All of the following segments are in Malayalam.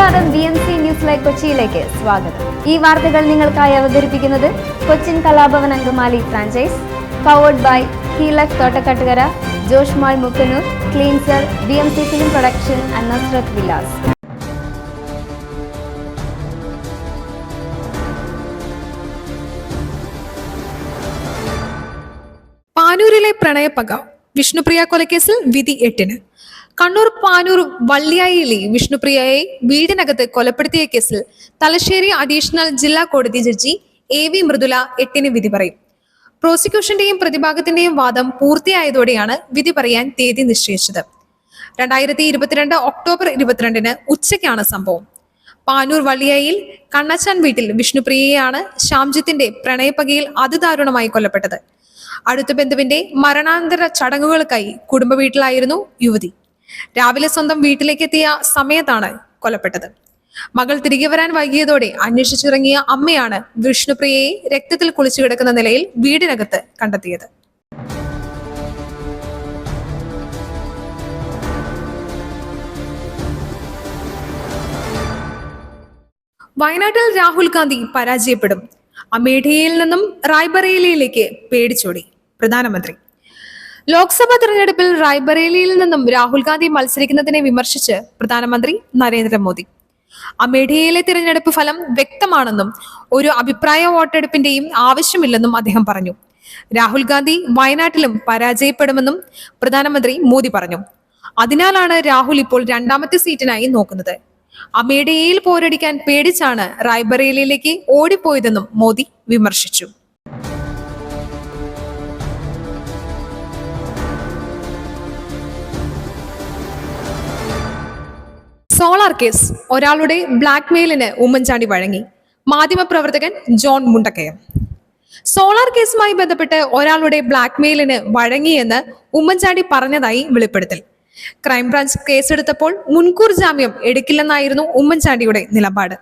നമസ്കാരം, BMC ന്യൂസ് ലൈവ് കൊച്ചിയിലേക്ക് സ്വാഗതം. ഈ വാർത്തകൾ നിങ്ങൾക്കായി അവതരിപ്പിക്കുന്നത് Cochin Kalabhavan Angamaly franchise, powered by ഹീലക് Thottakattukara, Josh mall Mookkannoor, cleanser, BMC film production and Nazrath Vilas. പാനൂരിലെ പ്രണയപ്പക വിഷ്ണുപ്രിയ കൊലക്കേസിൽ വിധി 8-ന്. കണ്ണൂർ പാനൂർ വള്ളിയായിലെ വിഷ്ണുപ്രിയയെ വീടിനകത്ത് കൊലപ്പെടുത്തിയ കേസിൽ തലശ്ശേരി അഡീഷണൽ ജില്ലാ കോടതി ജഡ്ജി AV മൃദുല 8-ന് വിധി പറയും. പ്രോസിക്യൂഷന്റെയും പ്രതിഭാഗത്തിന്റെയും വാദം പൂർത്തിയായതോടെയാണ് വിധി പറയാൻ തീയതി നിശ്ചയിച്ചത്. 2022 ഒക്ടോബർ 22-ന് ഉച്ചയ്ക്കാണ് സംഭവം. പാനൂർ വള്ളിയായിൽ കണ്ണച്ചാൻ വീട്ടിൽ വിഷ്ണുപ്രിയയാണ് ശ്യാംജിത്തിന്റെ പ്രണയപ്പകയിൽ അതിദാരുണമായി കൊല്ലപ്പെട്ടത്. അടുത്ത ബന്ധുവിന്റെ മരണാനന്തര ചടങ്ങുകൾക്കായി കുടുംബ വീട്ടിലായിരുന്നു യുവതി. രാവിലെ സ്വന്തം വീട്ടിലേക്ക് എത്തിയ സമയത്താണ് കൊല്ലപ്പെട്ടത്. മകൾ തിരികെ വരാൻ വൈകിയതോടെ അന്വേഷിച്ചിറങ്ങിയ അമ്മയാണ് വിഷ്ണുപ്രിയയെ രക്തത്തിൽ കുളിച്ചു കിടക്കുന്ന നിലയിൽ വീടിനകത്ത് കണ്ടെത്തിയത്. വയനാട്ടിൽ രാഹുൽ ഗാന്ധി പരാജയപ്പെടും. അമേഠിയിൽ നിന്നും റായ്ബറേലിയിലേക്ക് പേടിച്ചോടി പ്രധാനമന്ത്രി. ലോക്സഭാ തെരഞ്ഞെടുപ്പിൽ റായ്ബറേലിയിൽ നിന്നും രാഹുൽ ഗാന്ധി മത്സരിക്കുന്നതിനെ വിമർശിച്ച് പ്രധാനമന്ത്രി നരേന്ദ്രമോദി. അമേഠിയിലെ തിരഞ്ഞെടുപ്പ് ഫലം വ്യക്തമാണെന്നും ഒരു അഭിപ്രായ വോട്ടെടുപ്പിന്റെയും ആവശ്യമില്ലെന്നും അദ്ദേഹം പറഞ്ഞു. രാഹുൽ ഗാന്ധി വയനാട്ടിലും പരാജയപ്പെടുമെന്നും പ്രധാനമന്ത്രി മോദി പറഞ്ഞു. അതിനാലാണ് രാഹുൽ ഇപ്പോൾ രണ്ടാമത്തെ സീറ്റിനായി നോക്കുന്നത്. അമേഠിയിൽ പോരടിക്കാൻ പേടിച്ചാണ് റായ്ബറേലിയിലേക്ക് ഓടിപ്പോയതെന്നും മോദി വിമർശിച്ചു. സോളാർ കേസ്, ഒരാളുടെ ബ്ലാക്ക്മെയിലിന് ഉമ്മൻചാണ്ടി വഴങ്ങി. മാധ്യമപ്രവർത്തകൻ ജോൺ മുണ്ടക്കയം. സോളാർ കേസുമായി ബന്ധപ്പെട്ട് ഒരാളുടെ ബ്ലാക്ക്മെയിലിന് വഴങ്ങിയെന്ന് ഉമ്മൻചാണ്ടി പറഞ്ഞതായി വെളിപ്പെടുത്തൽ. ക്രൈംബ്രാഞ്ച് കേസെടുത്തപ്പോൾ മുൻകൂർ ജാമ്യം എടുക്കില്ലെന്നായിരുന്നു ഉമ്മൻചാണ്ടിയുടെ നിലപാട്.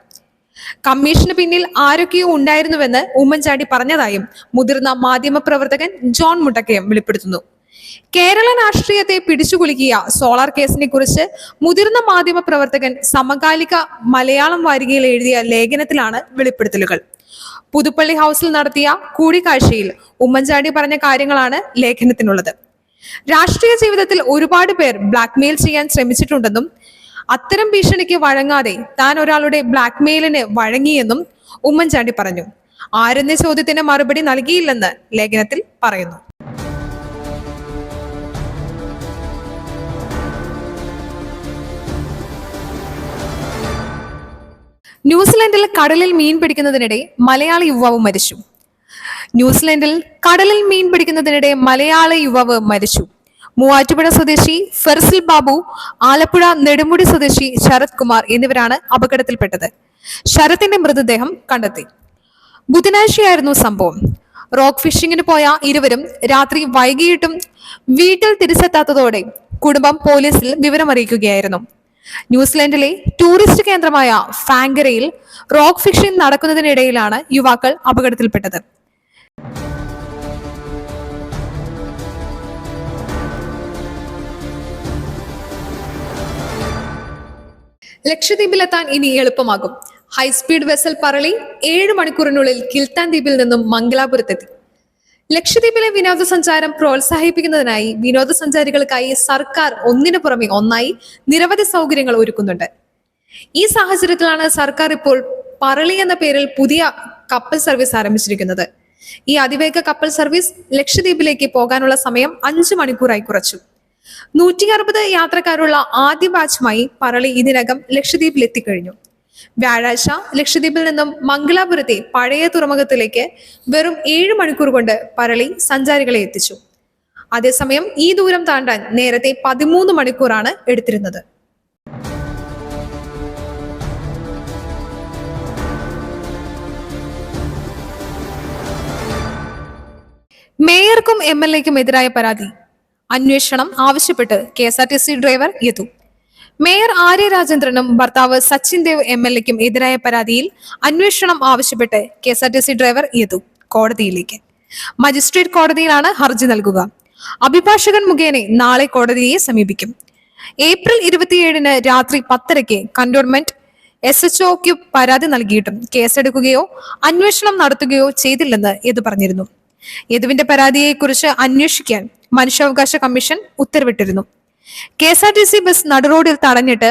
കമ്മീഷന് പിന്നിൽ ആരൊക്കെയോ ഉണ്ടായിരുന്നുവെന്ന് ഉമ്മൻചാണ്ടി പറഞ്ഞതായും മുതിർന്ന മാധ്യമപ്രവർത്തകൻ ജോൺ മുണ്ടക്കയം വെളിപ്പെടുത്തുന്നു. കേരള രാഷ്ട്രീയത്തെ പിടിച്ചുകുലുക്കിയ സോളാർ കേസിനെ കുറിച്ച് മുതിർന്ന മാധ്യമ പ്രവർത്തകൻ സമകാലിക മലയാളം വാരികയിൽ എഴുതിയ ലേഖനത്തിലാണ് വെളിപ്പെടുത്തലുകൾ. പുതുപ്പള്ളി ഹൗസിൽ നടത്തിയ കൂടിക്കാഴ്ചയിൽ ഉമ്മൻചാണ്ടി പറഞ്ഞ കാര്യങ്ങളാണ് ലേഖനത്തിനുള്ളത്. രാഷ്ട്രീയ ജീവിതത്തിൽ ഒരുപാട് പേർ ബ്ലാക്ക്മെയിൽ ചെയ്യാൻ ശ്രമിച്ചിട്ടുണ്ടെന്നും അത്തരം ഭീഷണിക്ക് വഴങ്ങാതെ താൻ ഒരാളുടെ ബ്ലാക്ക്മെയിലിന് വഴങ്ങിയെന്നും ഉമ്മൻചാണ്ടി പറഞ്ഞു. ആരെന്ന ചോദ്യത്തിന് മറുപടി നൽകിയില്ലെന്ന് ലേഖനത്തിൽ പറയുന്നു. ന്യൂസിലൻഡിൽ കടലിൽ മീൻ പിടിക്കുന്നതിനിടെ മലയാളി യുവാവ് മരിച്ചു. ന്യൂസിലൻഡിൽ കടലിൽ മീൻ പിടിക്കുന്നതിനിടെ മലയാളി യുവാവ് മരിച്ചു. മൂവാറ്റുപുഴ സ്വദേശി ഫെർസിൽ ബാബു, ആലപ്പുഴ നെടുമുടി സ്വദേശി ശരത് കുമാർ എന്നിവരാണ് അപകടത്തിൽപ്പെട്ടത്. ശരത്തിന്റെ മൃതദേഹം കണ്ടെത്തി. ബുധനാഴ്ചയായിരുന്നു സംഭവം. റോക്ക് ഫിഷിങ്ങിന് പോയ ഇരുവരും രാത്രി വൈകിയിട്ടും വീട്ടിൽ തിരിച്ചെത്താത്തതോടെ കുടുംബം പോലീസിൽ വിവരമറിയിക്കുകയായിരുന്നു. ന്യൂസിലൻഡിലെ ടൂറിസ്റ്റ് കേന്ദ്രമായ ഫാങ്കരയിൽ റോക്ക് ഫിഷിംഗ് നടക്കുന്നതിനിടയിലാണ് യുവാക്കൾ അപകടത്തിൽപ്പെട്ടത്. ലക്ഷദ്വീപിലെത്താൻ ഇനി എളുപ്പമാകും. ഹൈസ്പീഡ് വെസൽ പറളി 7 മണിക്കൂറിനുള്ളിൽ കിൽത്താൻ ദ്വീപിൽ നിന്നും മംഗലാപുരത്തെത്തി. ലക്ഷദ്വീപിലെ വിനോദസഞ്ചാരം പ്രോത്സാഹിപ്പിക്കുന്നതിനായി വിനോദസഞ്ചാരികൾക്കായി സർക്കാർ ഒന്നിനു പുറമെ ഒന്നായി നിരവധി സൗകര്യങ്ങൾ ഒരുക്കുന്നുണ്ട്. ഈ സാഹചര്യത്തിലാണ് സർക്കാർ ഇപ്പോൾ പറളി എന്ന പേരിൽ പുതിയ കപ്പൽ സർവീസ് ആരംഭിച്ചിരിക്കുന്നത്. ഈ അതിവേഗ കപ്പൽ സർവീസ് ലക്ഷദ്വീപിലേക്ക് പോകാനുള്ള സമയം 5 മണിക്കൂറായി കുറച്ചു. 160 യാത്രക്കാരുള്ള ആദ്യ ബാച്ചുമായി പറളി ഇതിനകം ലക്ഷദ്വീപിൽ എത്തിക്കഴിഞ്ഞു. വ്യാഴാഴ്ച ലക്ഷദ്വീപിൽ നിന്നും മംഗലാപുരത്തെ പഴയ തുറമുഖത്തിലേക്ക് വെറും 7 മണിക്കൂർ കൊണ്ട് പറളി സഞ്ചാരികളെ എത്തിച്ചു. അതേസമയം ഈ ദൂരം താണ്ടാൻ നേരത്തെ 13 മണിക്കൂറാണ് എടുത്തിരുന്നത്. മേയർക്കും MLAക്കും എതിരായ പരാതി, അന്വേഷണം ആവശ്യപ്പെട്ട് KSRTC driver Yadu. Mayor Arya രാജേന്ദ്രനും ഭർത്താവ് സച്ചിൻ ദേവ് MLAക്കും എതിരായ പരാതിയിൽ അന്വേഷണം ആവശ്യപ്പെട്ട് KSRTC ഡ്രൈവർ യദു കോടതിയിലേക്ക്. മജിസ്ട്രേറ്റ് കോടതിയിലാണ് ഹർജി നൽകുക. അഭിഭാഷകൻ മുഖേന നാളെ കോടതിയെ സമീപിക്കും. ഏപ്രിൽ 27-ന് രാത്രി 10:30 കന്റോൺമെന്റ് SHOക്ക് പരാതി നൽകിയിട്ടും കേസെടുക്കുകയോ അന്വേഷണം നടത്തുകയോ ചെയ്തില്ലെന്ന് യദു പറഞ്ഞിരുന്നു. യദുവിന്റെ പരാതിയെക്കുറിച്ച് അന്വേഷിക്കാൻ മനുഷ്യാവകാശ കമ്മീഷൻ ഉത്തരവിട്ടിരുന്നു. KSRTC ബസ് നടുറോഡിൽ തടഞ്ഞിട്ട്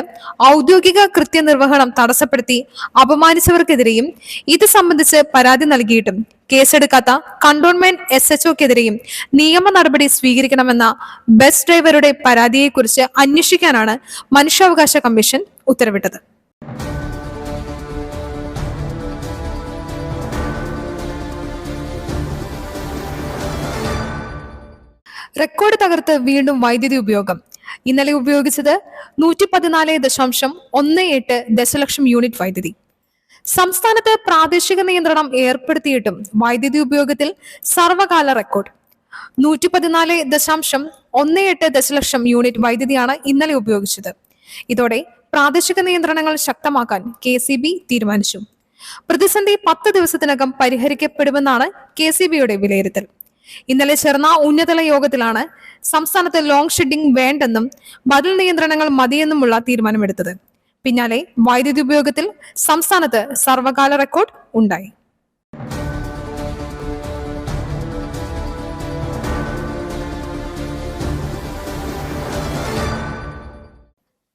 ഔദ്യോഗിക കൃത്യനിർവഹണം തടസ്സപ്പെടുത്തി അപമാനിച്ചവർക്കെതിരെയും ഇത് സംബന്ധിച്ച് പരാതി നൽകിയിട്ടും കേസെടുക്കാത്ത കണ്ടോൺമെന്റ് SHOക്കെതിരെയും നിയമ നടപടി സ്വീകരിക്കണമെന്ന ബസ് ഡ്രൈവറുടെ പരാതിയെക്കുറിച്ച് അന്വേഷിക്കാനാണ് മനുഷ്യാവകാശ കമ്മീഷൻ ഉത്തരവിട്ടത്. റെക്കോർഡ് തകർത്ത് വീണ്ടും വൈദ്യുതി ഉപയോഗം. ഇന്നലെ ഉപയോഗിച്ചത് 114.18 ദശലക്ഷം യൂണിറ്റ് വൈദ്യുതി. സംസ്ഥാനത്ത് പ്രാദേശിക നിയന്ത്രണം ഏർപ്പെടുത്തിയിട്ടും വൈദ്യുതി ഉപയോഗത്തിൽ സർവകാല റെക്കോർഡ് 114.18 ദശലക്ഷം യൂണിറ്റ് വൈദ്യുതിയാണ് ഇന്നലെ ഉപയോഗിച്ചത്. ഇതോടെ പ്രാദേശിക നിയന്ത്രണങ്ങൾ ശക്തമാക്കാൻ KCB തീരുമാനിച്ചു. പ്രതിസന്ധി 10 ദിവസത്തിനകം പരിഹരിക്കപ്പെടുമെന്നാണ് KCBയുടെ വിലയിരുത്തൽ. ഇന്നലെ ചേർന്ന ഉന്നതതല യോഗത്തിലാണ് സംസ്ഥാനത്ത് ലോങ് ഷെഡിംഗ് വേണ്ടെന്നും ബദൽ നിയന്ത്രണങ്ങൾ മതിയെന്നുമുള്ള തീരുമാനമെടുത്തത്. പിന്നാലെ വൈദ്യുതി ഉപയോഗത്തിൽ സംസ്ഥാനത്ത് സർവകാല റെക്കോർഡ് ഉണ്ടായി.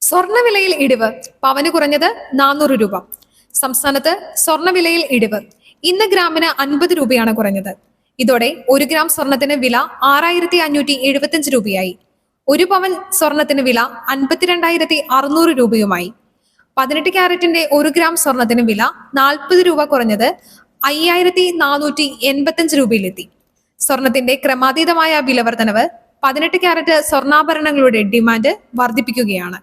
സ്വർണ്ണവിലയിൽ ഇടിവ്. പവന് കുറഞ്ഞത് 400 രൂപ. സംസ്ഥാനത്ത് സ്വർണ്ണവിലയിൽ ഇടിവ്. ഇന്ന് ഗ്രാമിന് 50 രൂപയാണ് കുറഞ്ഞത്. ഇതോടെ 1 ഗ്രാം സ്വർണത്തിന് വില 6575 രൂപയായി. 1 പവൻ സ്വർണത്തിന് വില 52,600 രൂപയുമായി. 18 ക്യാരറ്റിന്റെ 1 ഗ്രാം സ്വർണത്തിന് വില 40 രൂപ കുറഞ്ഞത് 5485 രൂപയിലെത്തി. സ്വർണത്തിന്റെ ക്രമാതീതമായ വിലവർധനവ് 18 ക്യാരറ്റ് സ്വർണ്ണാഭരണങ്ങളുടെ ഡിമാൻഡ് വർദ്ധിപ്പിക്കുകയാണ്.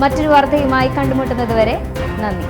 മറ്റൊരു വാർത്തയുമായി കണ്ടുമുട്ടുന്നത് വരെ നന്ദി.